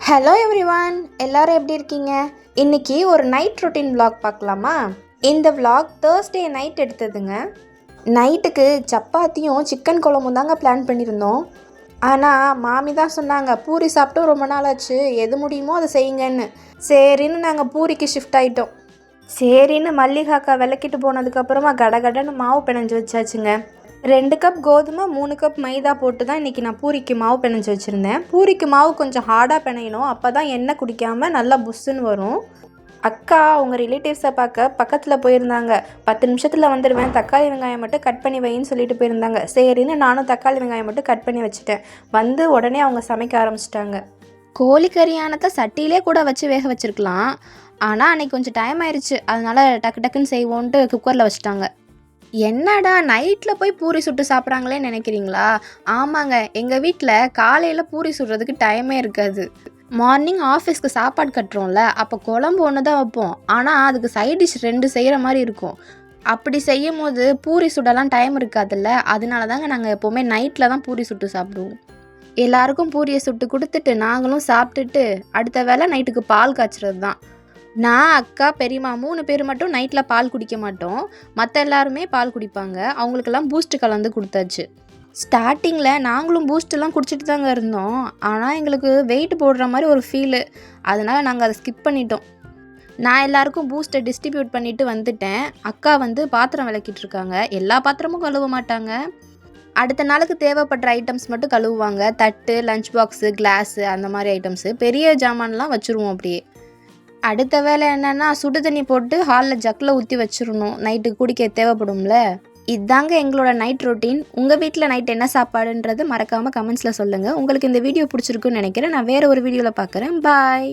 Hello everyone, எல்லாரும் எப்படி இருக்கீங்க? இன்னைக்கு ஒரு நைட் ரொட்டீன் vlog பார்க்கலாமா? இந்த vlog Thursday நைட் எடுத்ததுங்க. நைட்டுக்கு சப்பாத்தியும் சிக்கன் குழம்பும் தாங்க பிளான் பண்ணியிருந்தோம். ஆனால் மாமி தான் சொன்னாங்க, பூரி சாப்பிட்டு ரொம்ப நாள் ஆச்சு, எது முடியுமோ அதை செய்யுங்கன்னு. சரின்னு நாங்கள் பூரிக்கு ஷிஃப்ட் ஆகிட்டோம். சரின்னு மல்லிகாக்கா விளக்கிட்டு போனதுக்கப்புறமா கடகடன்னு மாவு பிணைஞ்சு வச்சாச்சுங்க. 2 கப் கோதுமை 3 கப் மைதா போட்டு தான் இன்றைக்கி நான் பூரிக்கு மாவு பிணைஞ்சு வச்சுருந்தேன். பூரிக்கு மாவு கொஞ்சம் ஹார்டாக பிணையணும், அப்போ தான் எண்ணெய் குடிக்காமல் நல்லா புஷ்ஷுன்னு வரும். அக்கா அவங்க ரிலேட்டிவ்ஸை பார்க்க பக்கத்தில் போயிருந்தாங்க. 10 நிமிஷத்தில் வந்துடுவேன், தக்காளி வெங்காயம் மட்டும் கட் பண்ணி வைன்னு சொல்லிட்டு போயிருந்தாங்க. சரின்னு நானும் தக்காளி வெங்காயம் மட்டும் கட் பண்ணி வச்சுட்டேன். வந்து உடனே அவங்க சமைக்க ஆரம்பிச்சிட்டாங்க. கோழிக்கறியானத்தை சட்டியிலே கூட வச்சு வேக வச்சுருக்கலாம், ஆனால் அன்றைக்கி கொஞ்சம் டைம் ஆயிடுச்சு, அதனால் டக்கு டக்குன்னு செய்வோன்ட்டு குக்கரில் வச்சுட்டாங்க. என்னடா நைட்டில் போய் பூரி சுட்டு சாப்பிட்றாங்களேன்னு நினைக்கிறீங்களா? ஆமாங்க, எங்கள் வீட்டில் காலையில் பூரி சுடுறதுக்கு டைமே இருக்காது. மார்னிங் ஆஃபீஸ்க்கு சாப்பாடு கட்டுறோம்ல, அப்போ குழம்பு ஒன்று தான் வைப்போம், ஆனால் அதுக்கு சைட் டிஷ் 2 செய்கிற மாதிரி இருக்கும். அப்படி செய்யும் போது பூரி சுடலாம் டைம் இருக்காதுல்ல, அதனால தாங்க நாங்கள் எப்போவுமே நைட்டில் தான் பூரி சுட்டு சாப்பிடுவோம். எல்லாருக்கும் பூரியை சுட்டு கொடுத்துட்டு நாங்களும் சாப்பிட்டுட்டு அடுத்த வேளை நைட்டுக்கு பால் காய்ச்சறது தான். நான், அக்கா, பெரியம்மா 3 பேர் மட்டும் நைட்டில் பால் குடிக்க மாட்டோம். மற்ற எல்லாருமே பால் குடிப்பாங்க. அவங்களுக்கெல்லாம் பூஸ்ட்டு கலந்து கொடுத்தாச்சு. ஸ்டார்டிங்கில் நாங்களும் பூஸ்ட்டெல்லாம் குடிச்சிட்டு தாங்க இருந்தோம், ஆனால் எங்களுக்கு வெயிட் போடுற மாதிரி ஒரு ஃபீலு, அதனால் நாங்கள் அதை ஸ்கிப் பண்ணிட்டோம். நான் எல்லாருக்கும் பூஸ்ட்டை டிஸ்ட்ரிபியூட் பண்ணிவிட்டு வந்துட்டேன். அக்கா வந்து பாத்திரம் விளக்கிட்டுருக்காங்க. எல்லா பாத்திரமும் கழுவ மாட்டாங்க, அடுத்த நாளுக்கு தேவைப்படுற ஐட்டம்ஸ் மட்டும் கழுவுவாங்க. தட்டு, லஞ்ச் பாக்ஸு, கிளாஸு, அந்த மாதிரி ஐட்டம்ஸு. பெரிய ஜாமான்லாம் வச்சுருவோம் அப்படியே. அடுத்த வேலை என்னென்னா சுடு தண்ணி போட்டு ஹாலில் ஜக்கில் ஊற்றி வச்சிடணும், நைட்டுக்கு குடிக்க தேவைப்படும்ல. இதாங்க எங்களோட நைட் ரொட்டீன். உங்கள் வீட்டில் நைட் என்ன சாப்பாடுன்றது மறக்காமல் கமெண்ட்ஸில் சொல்லுங்கள். உங்களுக்கு இந்த வீடியோ பிடிச்சிருக்குன்னு நினைக்கிறேன். நான் வேறு ஒரு வீடியோவில் பார்க்குறேன். பாய்.